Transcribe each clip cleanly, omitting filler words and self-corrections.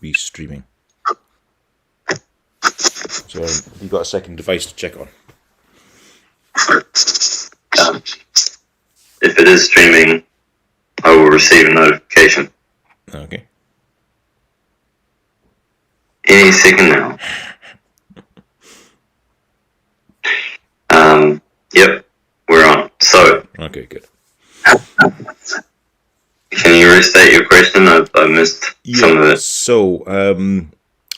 be streaming. So you've got a second device to check on. If it is streaming, I will receive a notification. Okay. Any second now. Yep, we're on. So. Okay, good. Can you restate your question? I missed some of it. So,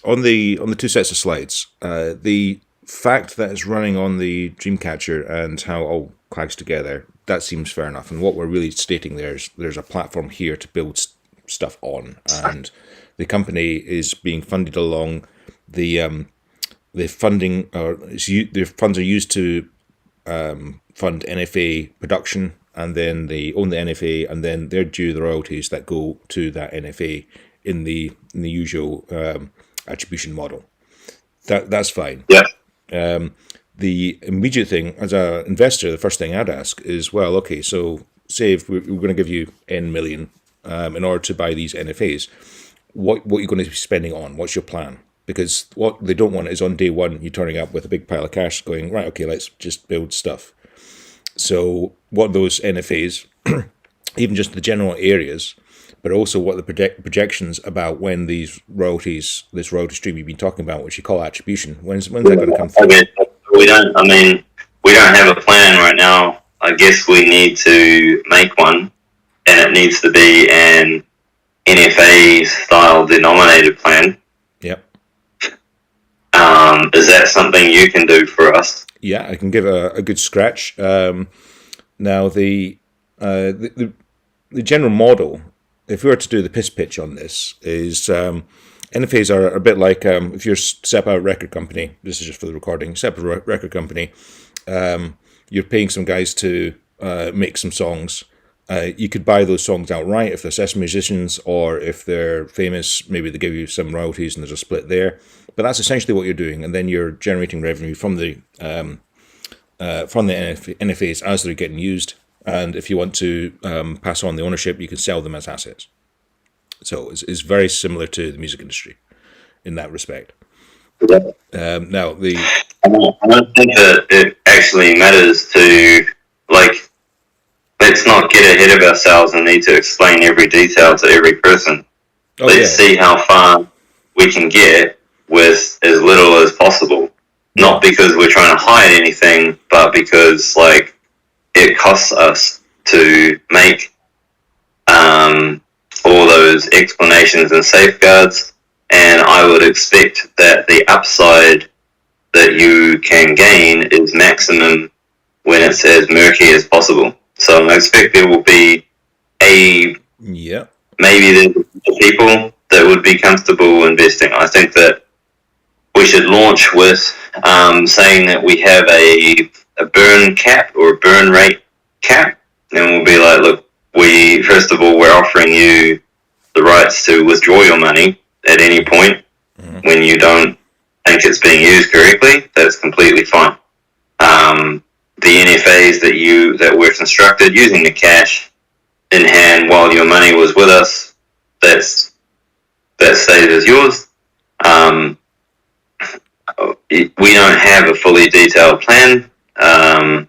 on the two sets of slides, the fact that it's running on the Dreamcatcher and how it all clags together, that seems fair enough. And what we're really stating there is there's a platform here to build stuff on, and the company is being funded along the funding, or the funds are used to fund NFA production, and then they own the NFA, and then they're due the royalties that go to that NFA in the usual attribution model. That's fine. Yeah. The immediate thing, as an investor, the first thing I'd ask is, well, okay, so say if we're going to give you N million in order to buy these NFAs, what are you going to be spending on? What's your plan? Because what they don't want is on day one, you turning up with a big pile of cash going, right, okay, let's just build stuff. So what those NFAs, even just the general areas, but also what the projections about when these royalties, this royalty stream you've been talking about, which you call attribution, when's that going to come through? We don't have a plan right now. I guess we need to make one, and it needs to be an NFA style denominated plan. Yep. Is that something you can do for us? Yeah, I can give a good scratch. Now the general model, if we were to do the piss pitch on this, is NFAs are a bit like if you're set up a record company. This is just for the recording. Set up a record company. You're paying some guys to make some songs. You could buy those songs outright if they're session musicians, or if they're famous, maybe they give you some royalties and there's a split there. But that's essentially what you're doing, and then you're generating revenue from the NFAs as they're getting used. And if you want to pass on the ownership, you can sell them as assets. So it's very similar to the music industry in that respect. Yeah. Now I don't think that it actually matters to, like, let's not get ahead of ourselves and need to explain every detail to every person. Let's see how far we can get with as little as possible. Not because we're trying to hide anything, but because, like, it costs us to make all those explanations and safeguards, and I would expect that the upside that you can gain is maximum when it's as murky as possible. So I expect there will be maybe the people that would be comfortable investing. I think that we should launch with saying that we have a burn cap or a burn rate cap, and we'll be like, look, first of all, we're offering you the rights to withdraw your money at any point when you don't think it's being used correctly. That's completely fine. The NFAs that were constructed using the cash in hand while your money was with us, that stayed as yours. We don't have a fully detailed plan. I'm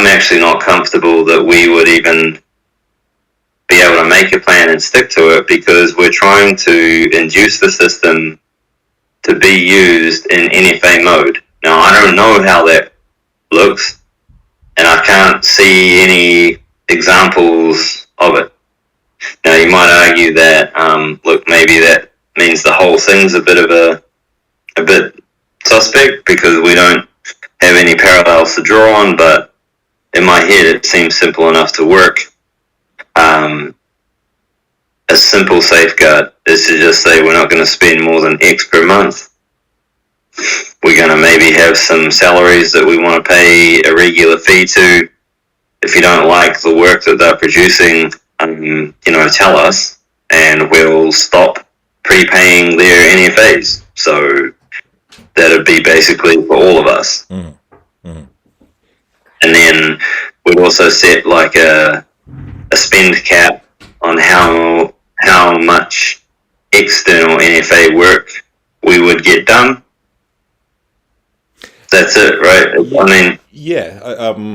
actually not comfortable that we would even be able to make a plan and stick to it, because we're trying to induce the system to be used in NFA mode. Now, I don't know how that looks, and I can't see any examples of it. Now, you might argue that, look, maybe that means the whole thing's a bit suspect because we don't have any parallels to draw on, but in my head it seems simple enough to work. A simple safeguard is to just say we're not going to spend more than X per month. We're going to maybe have some salaries that we want to pay a regular fee to. If you don't like the work that they're producing, tell us, and we'll stop prepaying their NFAs. So that'd be basically for all of us. And then we'd also set like a spend cap on how much external NFA work we would get done. That's it, right? I mean, Yeah,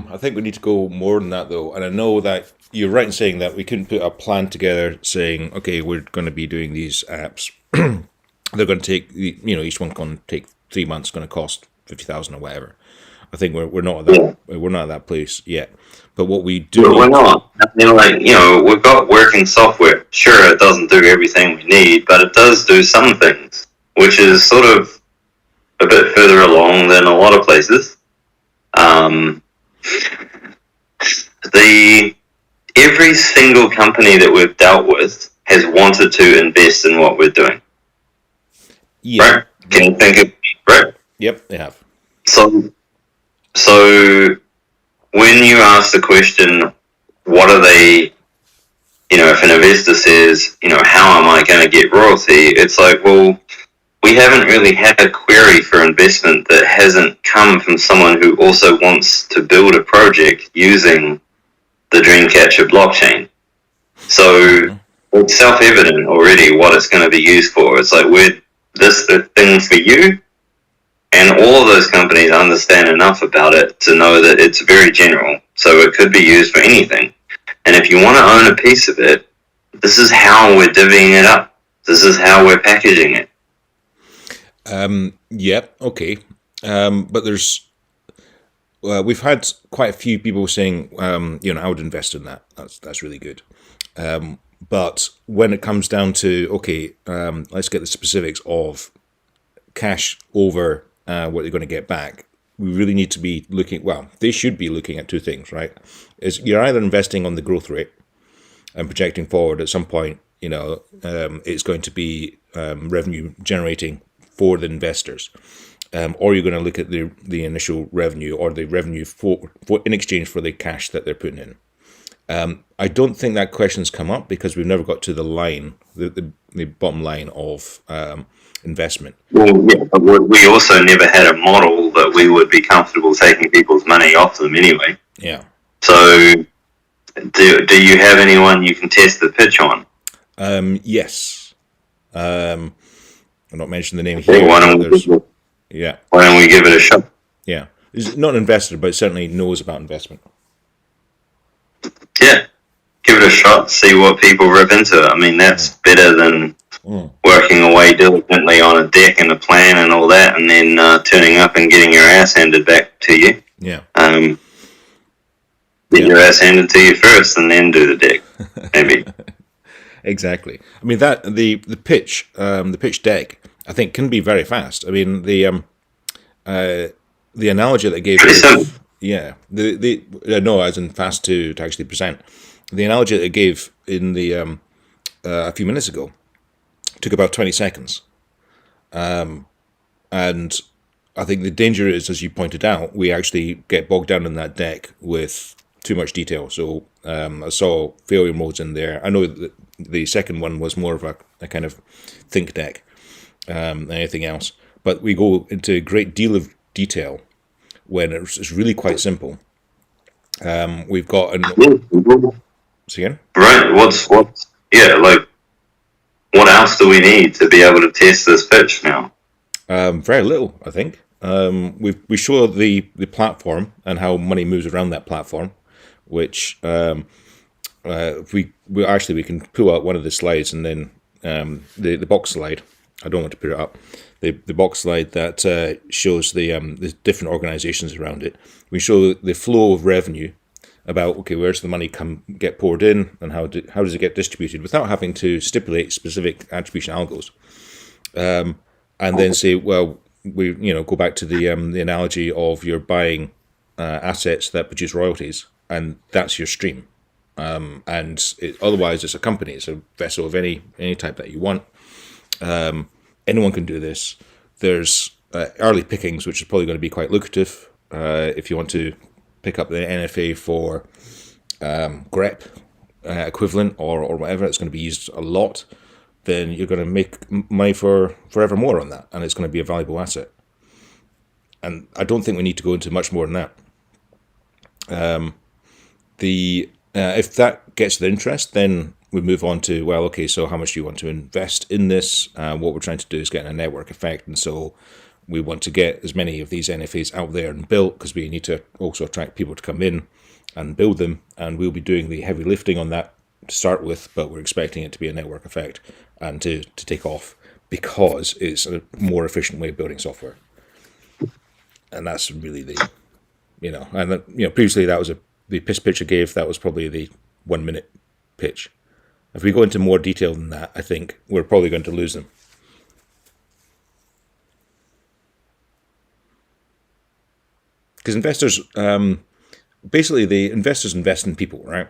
I think we need to go more than that though, and I know that you're right in saying that we couldn't put a plan together saying, okay, we're going to be doing these apps. They're going to take, each one going to take 3 months, going to cost 50,000 or whatever. I think we're not at that we're not at that place yet. But what we do we're need, not. I mean, like, we've got working software. Sure, it doesn't do everything we need, but it does do some things, which is sort of a bit further along than a lot of places. The every single company that we've dealt with has wanted to invest in what we're doing. yeah, Right? Can you think of right? yep, they have. So when you ask the question, what are they? If an investor says, how am I going to get royalty? It's like, well, we haven't really had a query for investment that hasn't come from someone who also wants to build a project using the Dreamcatcher blockchain. So it's self-evident already what it's going to be used for. It's like, we're this the thing for you, and all of those companies understand enough about it to know that it's very general. So it could be used for anything. And if you want to own a piece of it, this is how we're divvying it up. This is how we're packaging it. Yep, okay. But we've had quite a few people saying, I would invest in that. That's really good. But when it comes down to, okay, let's get the specifics of cash over what you're going to get back, we really need to be looking, they should be looking at two things, right? Is you're either investing on the growth rate and projecting forward at some point, it's going to be revenue generating for the investors. Or you're going to look at the initial revenue or the revenue for in exchange for the cash that they're putting in. I don't think that question's come up because we've never got to the line, the bottom line of investment. Well, yeah, but we also never had a model that we would be comfortable taking people's money off them anyway. Yeah. So, do you have anyone you can test the pitch on? Yes. I'm not mentioning the name here. Why don't we give it a shot? Yeah. He's not an investor, but certainly knows about investment. Yeah. Give it a shot, see what people rip into it. I mean, that's better than working away diligently on a deck and a plan and all that, and then turning up and getting your ass handed back to you. Yeah. Get your ass handed to you first, and then do the deck, maybe. Exactly. I mean, that the pitch deck, I think, can be very fast. I mean, the analogy that gave, as in fast to actually present. The analogy that it gave in the a few minutes ago took about 20 seconds, and I think the danger is, as you pointed out, we actually get bogged down in that deck with too much detail. So I saw failure modes in there. I know that the second one was more of a kind of think deck than anything else, but we go into a great deal of detail when it's really quite simple. We've got again? Right. What else do we need to be able to test this pitch now? Very little, I think. We show the platform and how money moves around that platform, which if we can pull out one of the slides, and then the box slide. I don't want to put it up. The box slide that shows the different organizations around it. We show the flow of revenue about, okay, where's the money get poured in, and how does it get distributed without having to stipulate specific attribution algos, and then say, well, we go back to the analogy of you're buying assets that produce royalties, and that's your stream, and otherwise it's a company, it's a vessel of any type that you want. Anyone can do this. There's early pickings, which is probably going to be quite lucrative if you want to pick up the NFA for grep equivalent or whatever. It's going to be used a lot. Then you're going to make money for forevermore on that, and it's going to be a valuable asset. And I don't think we need to go into much more than that. If that gets the interest, then we move on to, well, okay, so how much do you want to invest in this? What we're trying to do is get a network effect, and so we want to get as many of these NFAs out there and built, because we need to also attract people to come in and build them, and we'll be doing the heavy lifting on that to start with, but we're expecting it to be a network effect and to take off, because it's a more efficient way of building software. And that's really the, and previously that was the pitch I gave, that was probably the 1 minute pitch. If we go into more detail than that, I think we're probably going to lose them. Because investors, basically the investors invest in people, right?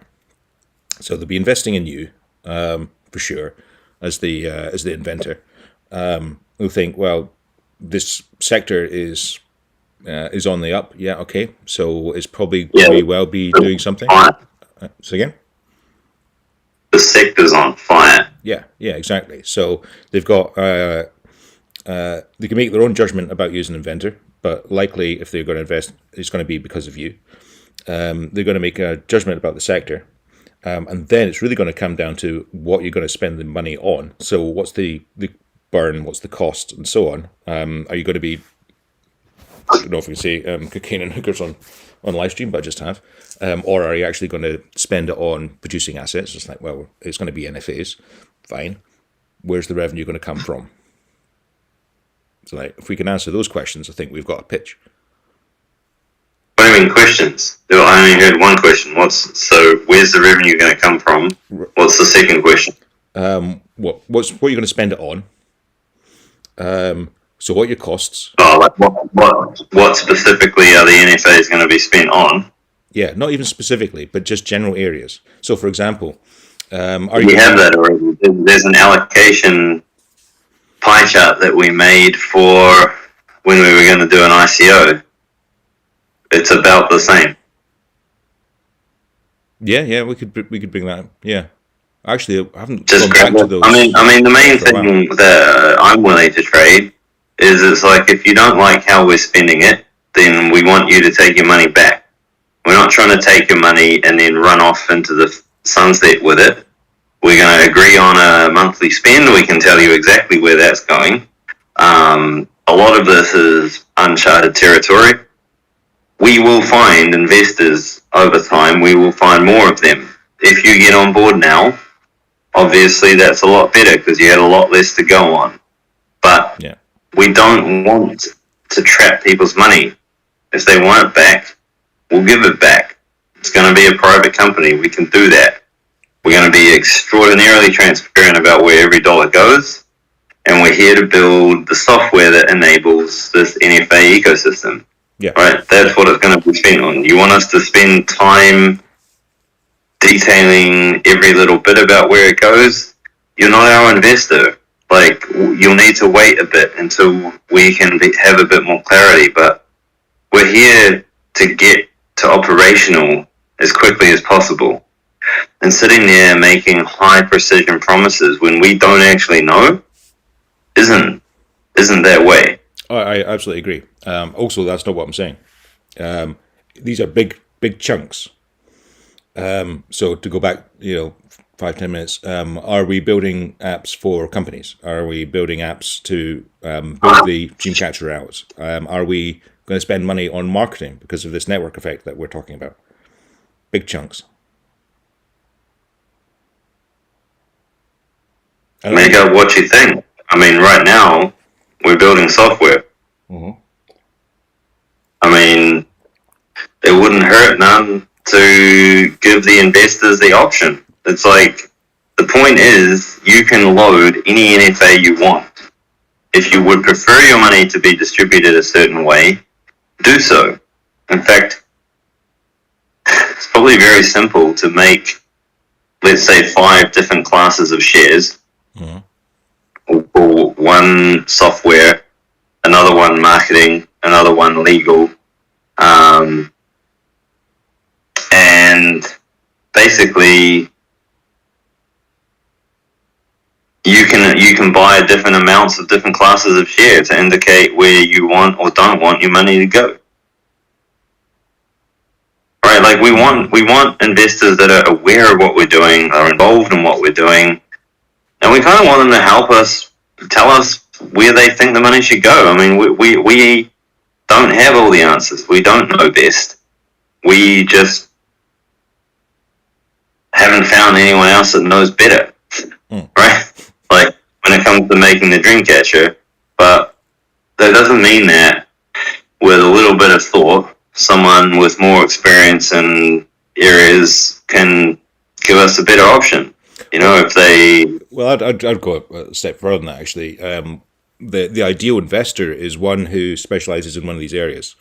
So they'll be investing in you, for sure, as the inventor. They'll think, well, this sector is on the up. Yeah, okay. So it's probably very well be doing something. So again? The sector's on fire. Yeah, exactly. So they've got, they can make their own judgment about you as an inventor, but likely if they're going to invest, it's going to be because of you. They're going to make a judgment about the sector. And then it's really going to come down to what you're going to spend the money on. So what's the burn, what's the cost, and so on. Are you going to be, I don't know if we can say cocaine and hookers on live stream, but I just have. Or are you actually going to spend it on producing assets? It's like, well, it's going to be NFAs. Fine. Where's the revenue going to come from? So like, if we can answer those questions, I think we've got a pitch. What do you mean questions? I only heard one question. So where's the revenue going to come from? What's the second question? What are you going to spend it on? So what are your costs? Oh, like what specifically are the NFAs going to be spent on? Yeah, not even specifically, but just general areas. So, for example, we have that already. There's an allocation pie chart that we made for when we were going to do an ICO. It's about the same. Yeah, we could bring that up. Yeah, actually, I haven't just gone back to those. I mean, the main thing that I'm willing to trade is it's like, if you don't like how we're spending it, then we want you to take your money back. We're not trying to take your money and then run off into the sunset with it. We're going to agree on a monthly spend. We can tell you exactly where that's going. A lot of this is uncharted territory. We will find investors over time. We will find more of them. If you get on board now, obviously that's a lot better because you had a lot less to go on. But we don't want to trap people's money. If they want it back, we'll give it back. It's going to be a private company. We can do that. We're going to be extraordinarily transparent about where every dollar goes. And we're here to build the software that enables this NFA ecosystem. Yeah. Right? That's what it's going to be spent on. You want us to spend time detailing every little bit about where it goes? You're not our investor. Like, you'll need to wait a bit until we can have a bit more clarity. But we're here to get to operational as quickly as possible. And sitting there making high precision promises when we don't actually know isn't that way. I absolutely agree. Also, that's not what I'm saying. These are big chunks. So to go back, 5-10 minutes, are we building apps for companies? Are we building apps to build the Dreamcatcher out? Are we going to spend money on marketing because of this network effect that we're talking about? Big chunks. Make up what you think. I mean, right now, we're building software. Mm-hmm. I mean, it wouldn't hurt none to give the investors the option. It's like, the point is, you can load any NFA you want. If you would prefer your money to be distributed a certain way, do so. In fact, it's probably very simple to make, let's say, 5 different classes of shares. Mm-hmm. Or one software, another one marketing, another one legal, and basically you can buy different amounts of different classes of share to indicate where you want or don't want your money to go. right? Like we want investors that are aware of what we're doing, are involved in what we're doing, and we kind of want them to help us, tell us where they think the money should go. I mean, we don't have all the answers. We don't know best. We just haven't found anyone else that knows better, right? Like when it comes to making the Dreamcatcher, but that doesn't mean that with a little bit of thought, someone with more experience in areas can give us a better option. You know, if they... Well, I'd go a step further than that, actually. The ideal investor is one who specializes in one of these areas.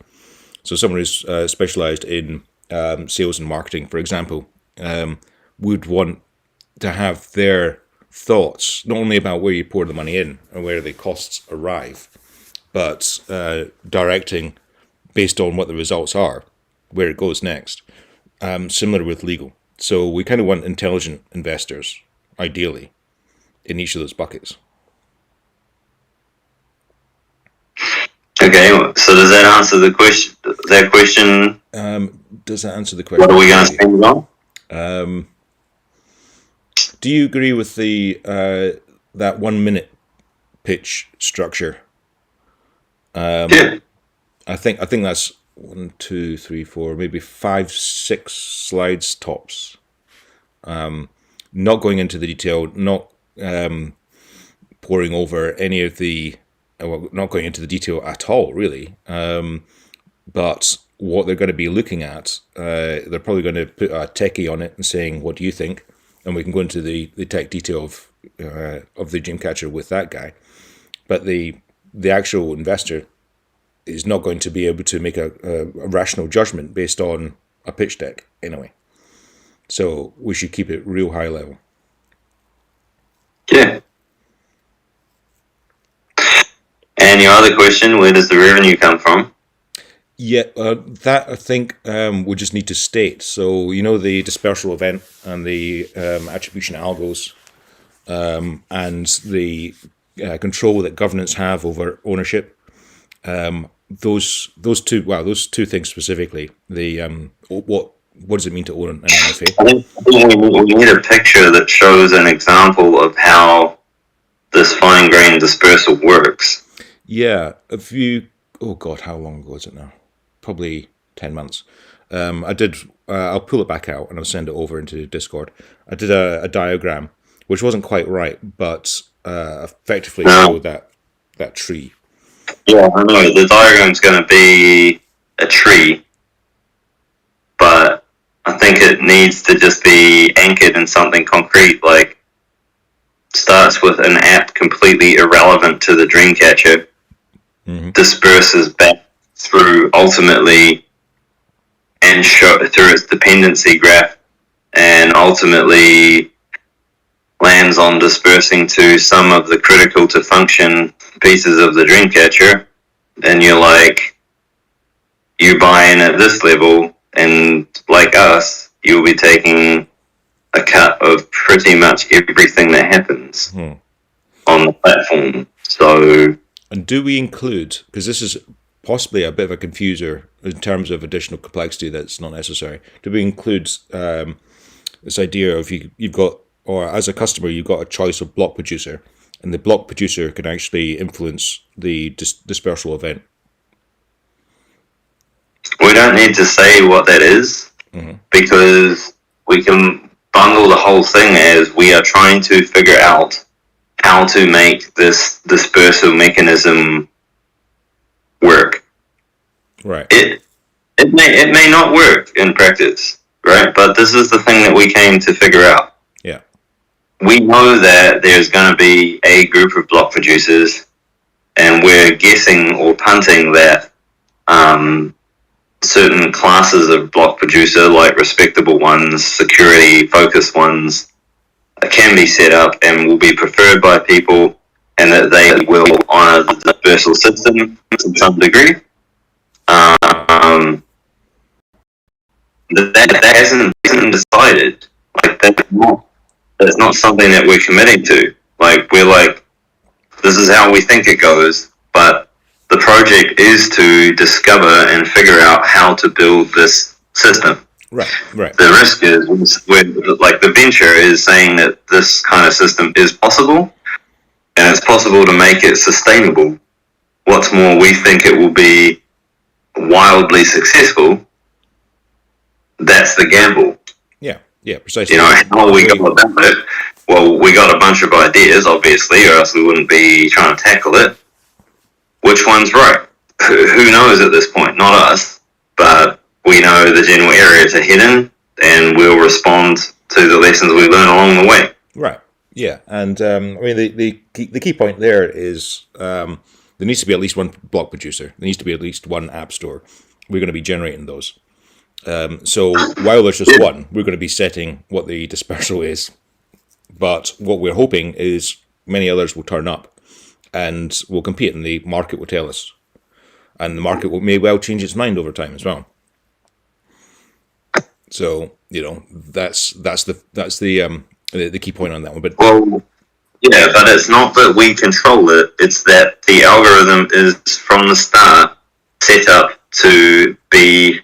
So someone who's specialized in sales and marketing, for example, would want to have their thoughts not only about where you pour the money in and where the costs arrive, but directing based on what the results are, where it goes next. Similar with legal. So we kind of want intelligent investors, ideally, in each of those buckets. Okay, so does that answer the question? That question? Does that answer the question? What are we going to spend it on? Do you agree with the that 1 minute pitch structure? Yeah. I think that's 1, 2, 3, 4, maybe 5, 6 slides tops. Not going into the detail, not pouring over any of the, well, not going into the detail at all, really. But what they're going to be looking at, they're probably going to put a techie on it and saying, "What do you think?" And we can go into the tech detail of the Dreamcatcher with that guy. But the actual investor is not going to be able to make a rational judgment based on a pitch deck anyway. So we should keep it real high level. Yeah. And your other question, where does the revenue come from? Yeah, that I think we just need to state. So, you know, the dispersal event and the attribution algos and the control that governance have over ownership. Those two things specifically. The what does it mean to own an MFA? I think we need a picture that shows an example of how this fine-grained dispersal works. Yeah, if you, oh God, how long ago is it now? Probably 10 months. I did, I'll pull it back out and I'll send it over into Discord. I did a diagram, which wasn't quite right, but effectively showed that tree. Yeah, I know. The diagram's going to be a tree, but I think it needs to just be anchored in something concrete, like starts with an app completely irrelevant to the Dreamcatcher, disperses back through ultimately and through its dependency graph, and ultimately lands on dispersing to some of the critical to function pieces of the Dreamcatcher, and you're like, you buy in at this level, and like us, you'll be taking a cut of pretty much everything that happens on the platform. So, and do we include, because this is possibly a bit of a confuser in terms of additional complexity that's not necessary, do we include this idea of you've got, or as a customer, you've got a choice of block producer, and the block producer can actually influence the dispersal event? We don't need to say what that is, because we can bundle the whole thing as we are trying to figure out how to make this dispersal mechanism work. Right. It may not work in practice, right? But this is the thing that we came to figure out. Yeah. We know that there's going to be a group of block producers, and we're guessing or punting that certain classes of block producer, like respectable ones, security focused ones, can be set up and will be preferred by people, and that they will honor the dispersal system to some degree. That hasn't decided. Like that's not something that we're committing to. Like we're like, this is how we think it goes, but the project is to discover and figure out how to build this system. Right. The risk is when, like, the venture is saying that this kind of system is possible, and it's possible to make it sustainable. What's more, we think it will be wildly successful. That's the gamble. Yeah, precisely. You know, how we go about it? Well, we got a bunch of ideas, obviously, or else we wouldn't be trying to tackle it. Which one's right? Who knows at this point? Not us. But we know the general areas are hidden, and we'll respond to the lessons we learn along the way. Right. Yeah, and I mean the key point there is there needs to be at least one block producer. There needs to be at least one app store. We're going to be generating those. So while there's just one, we're going to be setting what the dispersal is. But what we're hoping is many others will turn up and will compete, and the market will tell us. And the market may well change its mind over time as well. So, you know, that's the key point on that one. But well, yeah, but it's not that we control it. It's that the algorithm is from the start set up to be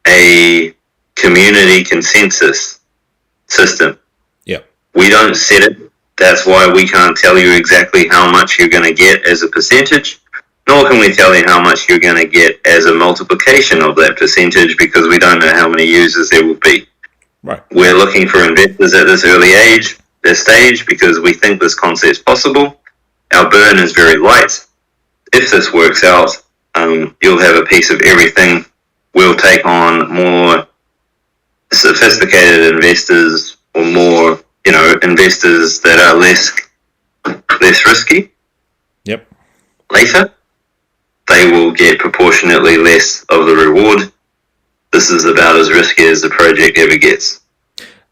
a community consensus system. Yeah. We don't set it. That's why we can't tell you exactly how much you're going to get as a percentage, nor can we tell you how much you're going to get as a multiplication of that percentage, because we don't know how many users there will be. Right. We're looking for investors at this early stage, because we think this concept's possible. Our burn is very light. If this works out, you'll have a piece of everything. We'll take on more sophisticated investors, or more, you know, investors that are less risky. Yep. Later, they will get proportionately less of the reward. This is about as risky as the project ever gets.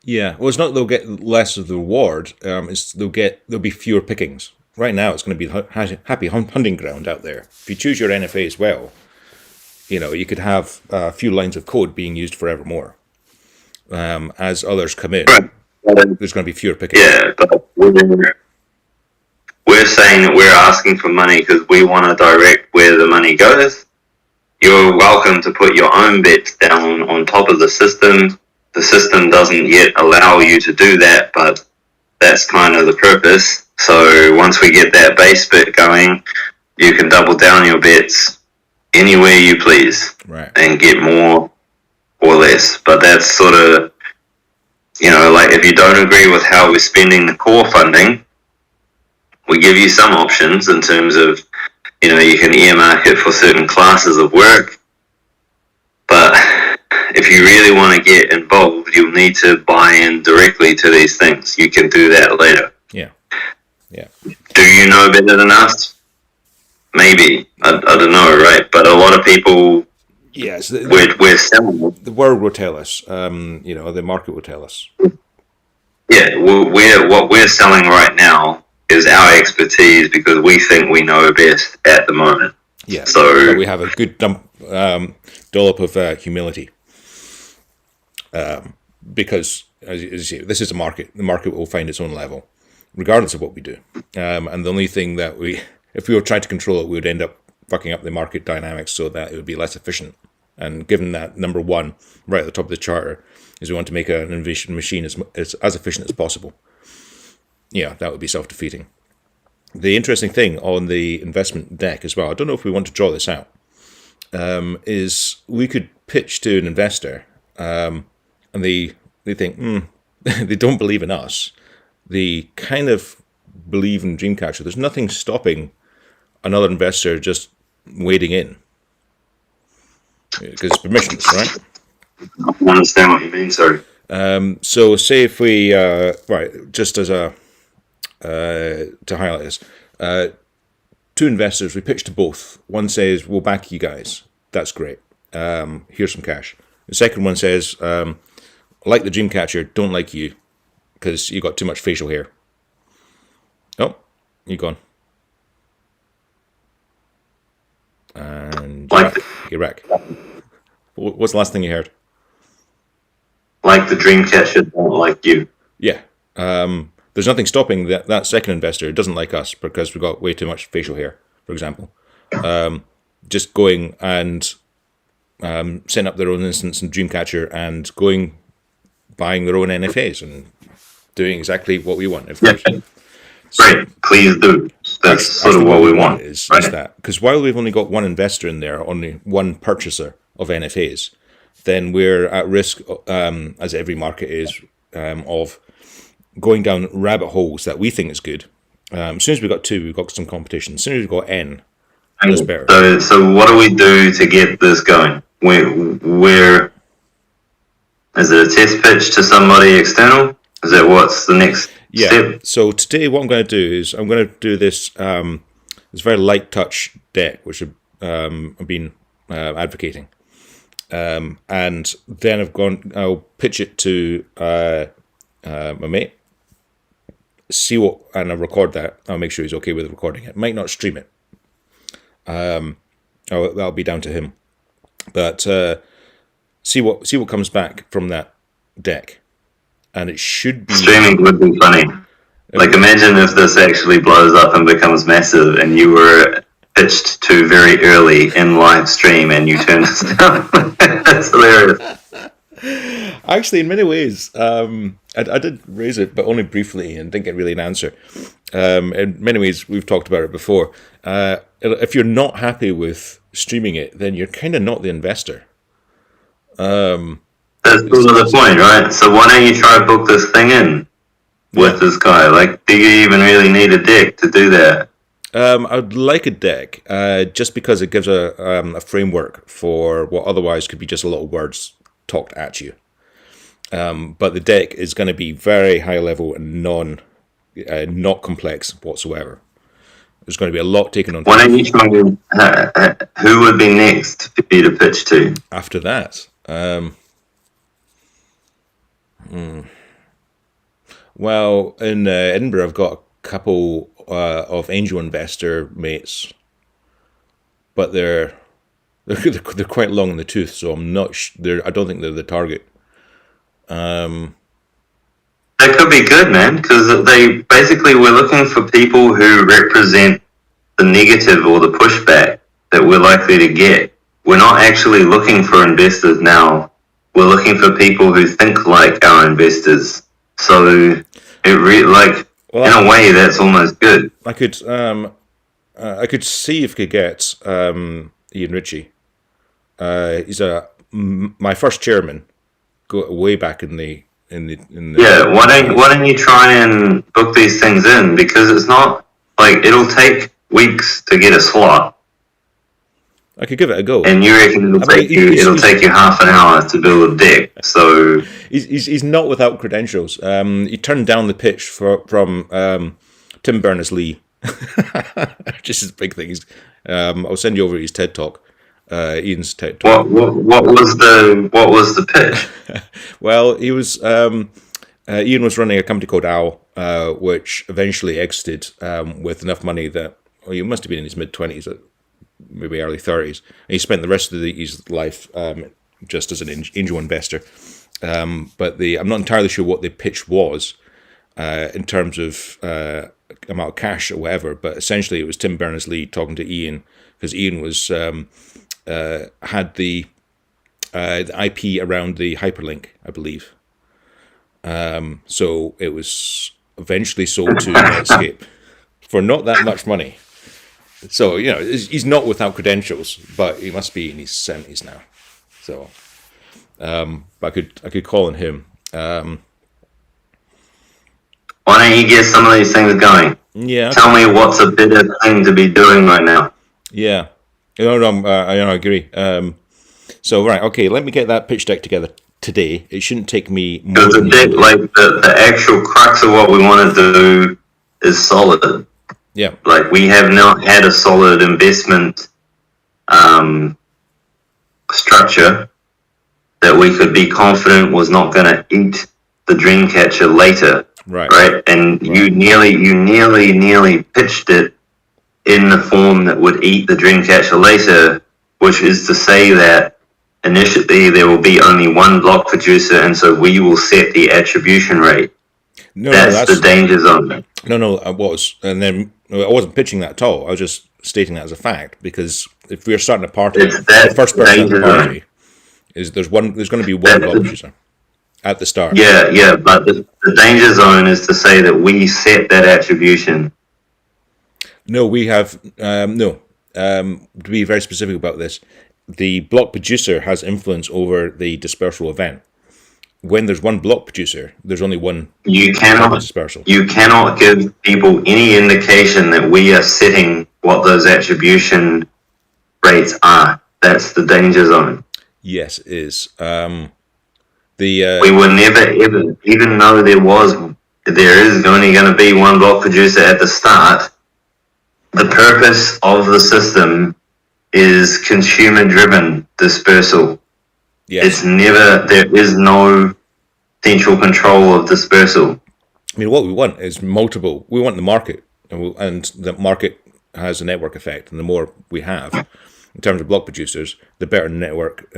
Yeah, well, it's not they'll get less of the reward. It's there'll be fewer pickings. Right now, it's going to be happy hunting ground out there. If you choose your NFA as well, you know, you could have a few lines of code being used forevermore. As others come in, right. There's going to be fewer pickings. Yeah, but we're saying that we're asking for money because we want to direct where the money goes. You're welcome to put your own bets down on top of the system. The system doesn't yet allow you to do that, but that's kind of the purpose. So once we get that base bit going, you can double down your bets anywhere you please, right, and get more or less. But that's sort of, you know, like, if you don't agree with how we're spending the core funding, we give you some options in terms of, you know, you can earmark it for certain classes of work. But if you really want to get involved, you'll need to buy in directly to these things. You can do that later. Yeah. Yeah. Do you know better than us? Maybe. I don't know, right? But a lot of people, yes, we're selling. The world will tell us. You know, the market will tell us. Yeah, what we're selling right now is our expertise, because we think we know best at the moment. Yeah. So we have a good dollop of humility. Because, as you see, this is a market. The market will find its own level, regardless of what we do. And the only thing that if we were trying to control it, we would end up fucking up the market dynamics so that it would be less efficient. And given that number one, right at the top of the charter, is we want to make an innovation machine as efficient as possible. Yeah, that would be self-defeating. The interesting thing on the investment deck as well, I don't know if we want to draw this out, is we could pitch to an investor, and they think, they don't believe in us. They kind of believe in Dreamcatcher. There's nothing stopping another investor just wading in, because it's permissionless, right? I don't understand what you mean, sorry. So say if we, right, just as a, to highlight this, two investors, we pitch to both. One says, we'll back you guys. That's great. Here's some cash. The second one says, like the Dreamcatcher, don't like you because you got too much facial hair. Oh, you're gone. And you're back. What's the last thing you heard? Like the Dreamcatcher, don't like you. Yeah. There's nothing stopping that second investor who doesn't like us because we've got way too much facial hair, for example. Just going and setting up their own instance in Dreamcatcher and buying their own NFAs and doing exactly what we want. If there's- Great, please do. That's sort of what we want. Is right? that because while we've only got one investor in there, only one purchaser of NFAs, then we're at risk, as every market is, of going down rabbit holes that we think is good. As soon as we've got two, we've got some competition. As soon as we've got N, that's better. So what do we do to get this going? Where is it a test pitch to somebody external? Is that what's the next step? So today what I'm going to do is I'm going to do this very light touch deck, which I've been advocating. And then I'll pitch it to my mate, and I'll record that. I'll make sure he's okay with recording it. Might not stream it. That'll be down to him. But see what comes back from that deck. And it should be... Streaming would be funny. Like, imagine if this actually blows up and becomes massive and you were pitched to very early in live stream and you turn this down. That's hilarious. Actually, in many ways, I did raise it, but only briefly and didn't get really an answer. In many ways, we've talked about it before. If you're not happy with streaming it, then you're kind of not the investor. That's sort of the point, right? So why don't you try to book this thing in with this guy? Like, do you even really need a deck to do that? I'd like a deck, just because it gives a framework for what otherwise could be just a lot of words talked at you. But the deck is going to be very high level and not complex whatsoever. There's going to be a lot taken on. Why don't you try? Who would be next for you to pitch to? After that, well, in Edinburgh, I've got a couple of angel investor mates, but they're quite long in the tooth, so I'm not. I don't think they're the target. That could be good, man, because we're looking for people who represent the negative or the pushback that we're likely to get. We're not actually looking for investors now. We're looking for people who think like our investors. So in a way, that's almost good. I could see if I could get Ian Ritchie. He's my first chairman, way back in the. Yeah, why don't you try and book these things in, because it's not like it'll take weeks to get a slot. I could give it a go. And you reckon it'll take you half an hour to build a deck. So he's not without credentials. He turned down the pitch from Tim Berners-Lee, just his big thing. I'll send you over his TED Talk. Ian's TED Talk. What was the pitch? Well, he was Ian was running a company called OWL, which eventually exited with enough money that he must have been in his mid-20s, maybe early 30s. And he spent the rest of his life just as an angel investor. But I'm not entirely sure what the pitch was in terms of amount of cash or whatever. But essentially, it was Tim Berners-Lee talking to Ian, because Ian was had the IP around the hyperlink, I believe. So it was eventually sold to Netscape for not that much money. So, he's not without credentials, but he must be in his 70s now. So, I could call on him. Why don't you get some of these things going? Yeah. Tell me what's a better thing to be doing right now. Yeah. I agree. So, right, okay, let me get that pitch deck together today. It shouldn't take me more than... the actual crux of what we want to do is solid. Yeah. Like, we have not had a solid investment structure that we could be confident was not going to eat the Dreamcatcher later. Right? And you nearly pitched it in the form that would eat the Dreamcatcher later, which is to say that initially there will be only one block producer, and so we will set the attribution rate. That's the danger zone. No, I was. And then I wasn't pitching that at all. I was just stating that as a fact, because if we're starting a party, the first person at the party There's going to be one block producer at the start. Yeah, but the danger zone is to say that we set that attribution. No, we have no. To be very specific about this, the block producer has influence over the dispersal event. When there's one block producer, there's only one dispersal. You cannot give people any indication that we are setting what those attribution rates are. That's the danger zone. Yes, it is. We were never ever, even though there is only going to be one block producer at the start. The purpose of the system is consumer-driven dispersal. Yes. It's never, there is no central control of dispersal. I mean, what we want is multiple. We want the market, and the market has a network effect. And the more we have, in terms of block producers, the better network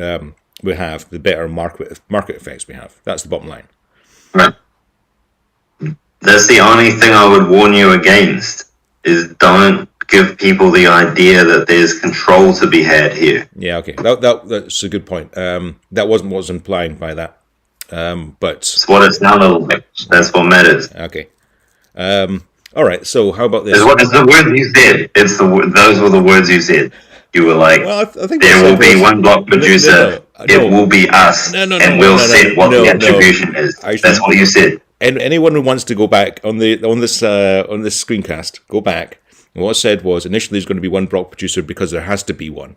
we have, the better market effects we have. That's the bottom line. Right. That's the only thing I would warn you against, is don't give people the idea that there's control to be had here. Yeah, okay. That's a good point. That wasn't what was implying by that. But it's what it sounded like. That's what matters. Okay. All right. So how about this? It's the words you said. Those were the words you said. You were like, well, I think there will be one block producer. It will be us, and we'll set what the attribution is. That's what you said. And anyone who wants to go back on this screencast, go back. And what I said was initially there's going to be one block producer because there has to be one,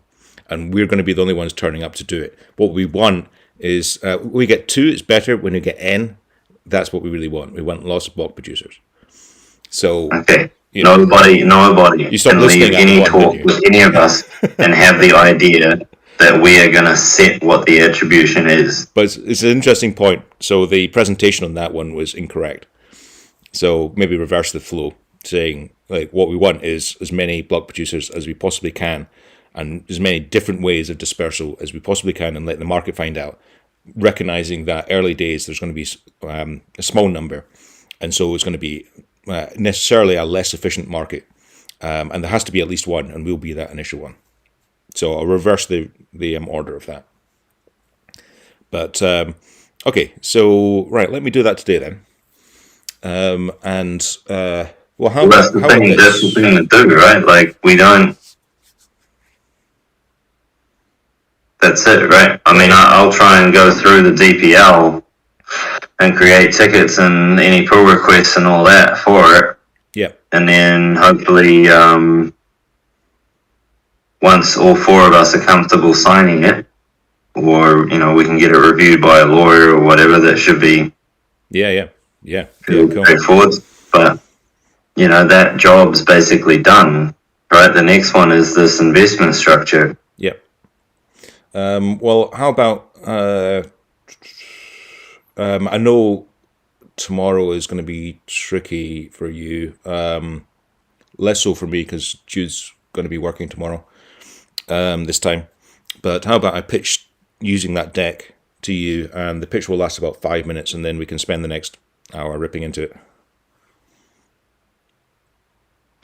and we're going to be the only ones turning up to do it. What we want is we get 2. It's better when we get n. That's what we really want. We want lots of block producers. So okay. Nobody can leave any talk with any of us and have the idea that we are going to set what the attribution is. But it's an interesting point. So the presentation on that one was incorrect. So maybe reverse the flow, saying like what we want is as many block producers as we possibly can, and as many different ways of dispersal as we possibly can, and let the market find out. Recognizing that early days there's going to be a small number, and so it's going to be necessarily a less efficient market, and there has to be at least one, and we'll be that initial one. So I'll reverse the order of that. But okay, so right, let me do that today then. Well, that's the thing to do, right? Like we don't. That's it, right? I mean, I'll try and go through the DPL and create tickets and any pull requests and all that for it. Yeah. And then hopefully, once all 4 of us are comfortable signing it, or we can get it reviewed by a lawyer or whatever, that should be. Yeah. Cool. Straightforward. But that job's basically done, right? The next one is this investment structure. Yep. Well, how about I know tomorrow is going to be tricky for you, less so for me because Jude's going to be working tomorrow this time. But how about I pitch using that deck to you, and the pitch will last about 5 minutes, and then we can spend the next hour ripping into it.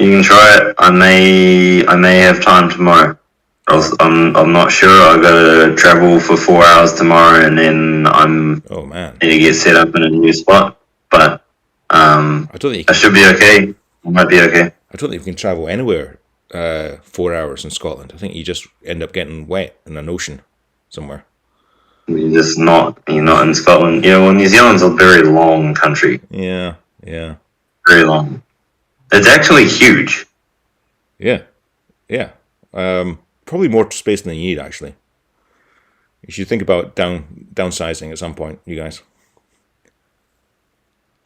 You can try it. I may have time tomorrow. I'm not sure. I got to travel for 4 hours tomorrow, and then need to get set up in a new spot. But I should be okay. I might be okay. I don't think you can travel anywhere 4 hours in Scotland. I think you just end up getting wet in an ocean somewhere. You're not in Scotland. New Zealand's a very long country. Yeah. Very long. It's actually huge. Yeah. Probably more space than you need, actually. You should think about downsizing at some point, you guys.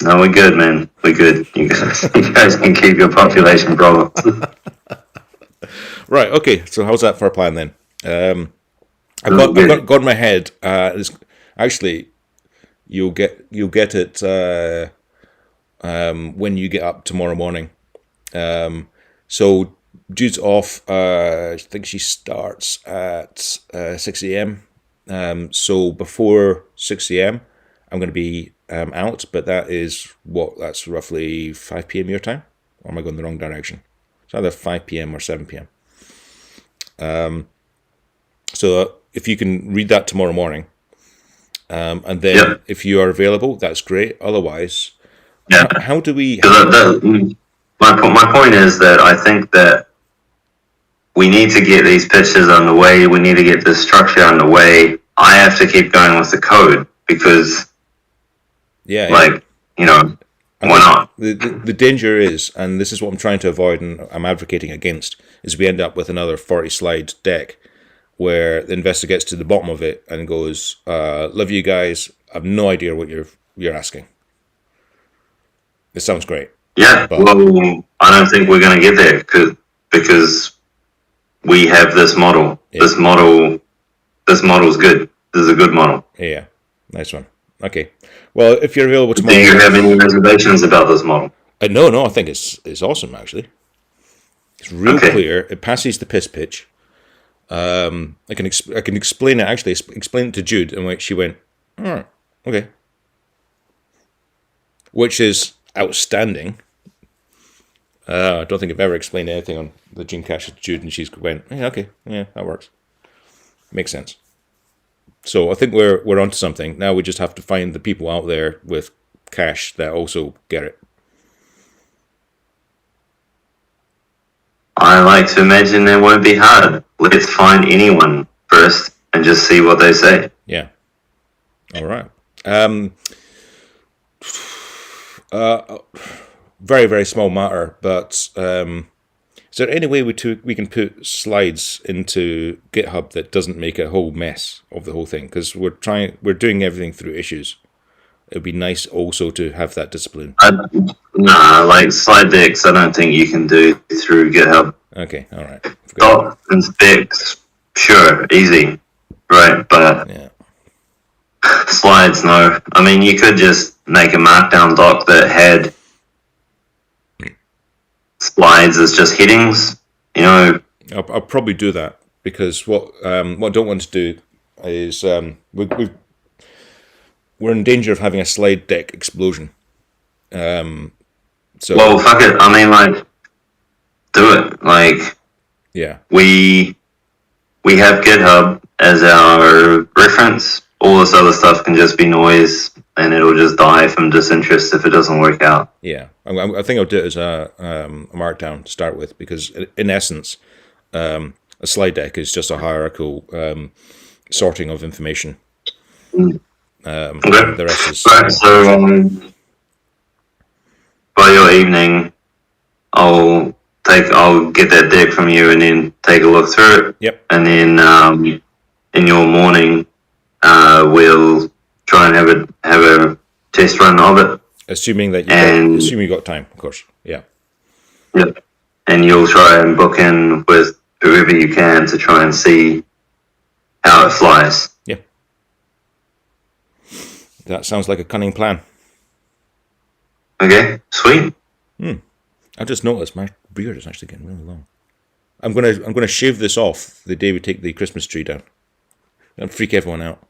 No, we're good, man. We're good. You guys can keep your population problems. Right, okay. So how's that for a plan then? I've got in my head. Actually, you'll get it when you get up tomorrow morning. So Jude's off. I think she starts at 6 a.m. So before 6 a.m. I'm going to be out, but that's roughly 5 p.m. your time, or am I going the wrong direction? It's either 5 p.m. or 7 p.m. So if you can read that tomorrow morning, and then Yep. if you are available, that's great. Otherwise, Yeah. how do we? My point is that I think that we need to get these pitches underway. We need to get this structure underway. I have to keep going with the code because, Yeah, like, you know, I why think not? the danger is, and this is what I'm trying to avoid and I'm advocating against, is we end up with another 40 slide deck where the investor gets to the bottom of it and goes, love you guys, I have no idea what you're asking. This sounds great. Yeah, But- well, I don't think we're going to get there because we have this model. Yeah. This model's good. This is a good model. Yeah, nice one. Okay. Well, if you're available Do tomorrow... you have any reservations about this model? No, I think it's awesome, actually. It's real Okay. clear. It passes the piss pitch. I can explain it, actually. Explain it to Jude, and she went, all right, okay. Which is outstanding. I don't think I've ever explained anything on the Dreamcatcher to Jude, and she's went, yeah, okay, yeah, that works. Makes sense. So I think we're onto something. Now we just have to find the people out there with cash that also get it. I like to imagine it won't be hard. Let's find anyone first and just see what they say. Yeah. All right. Very, very small matter, but is there any way we can put slides into GitHub that doesn't make a whole mess of the whole thing? Because we're doing everything through issues. It would be nice also to have that discipline. Nah, like slide decks, I don't think you can do through GitHub. Okay, all right. Docs and specs, sure, easy, right? But Yeah. slides, no. I mean, you could just make a markdown doc that had slides as just headings. You know, I'll probably do that because what I don't want to do is we're in danger of having a slide deck explosion. So well, fuck it. I mean, like, do it. Like, yeah, we have GitHub as our reference. All this other stuff can just be noise, and it'll just die from disinterest if it doesn't work out. yeah. I think I'll do it as a markdown to start with because in essence, a slide deck is just a hierarchical sorting of information. Okay. The rest is Right, so by your evening, I'll get that deck from you and then take a look through it. Yep. And then in your morning, we'll try and have a test run of it. assuming that And- assuming you got time, of course. Yeah. Yep. And you'll try and book in with whoever you can to try and see how it flies. That sounds like a cunning plan. Okay, sweet. I just noticed my beard is actually getting really long. I'm gonna shave this off the day we take the Christmas tree down and freak everyone out.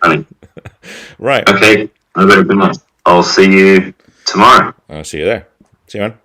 Funny. Right. Okay, have a good night. I'll see you tomorrow. I'll see you there. See you, man.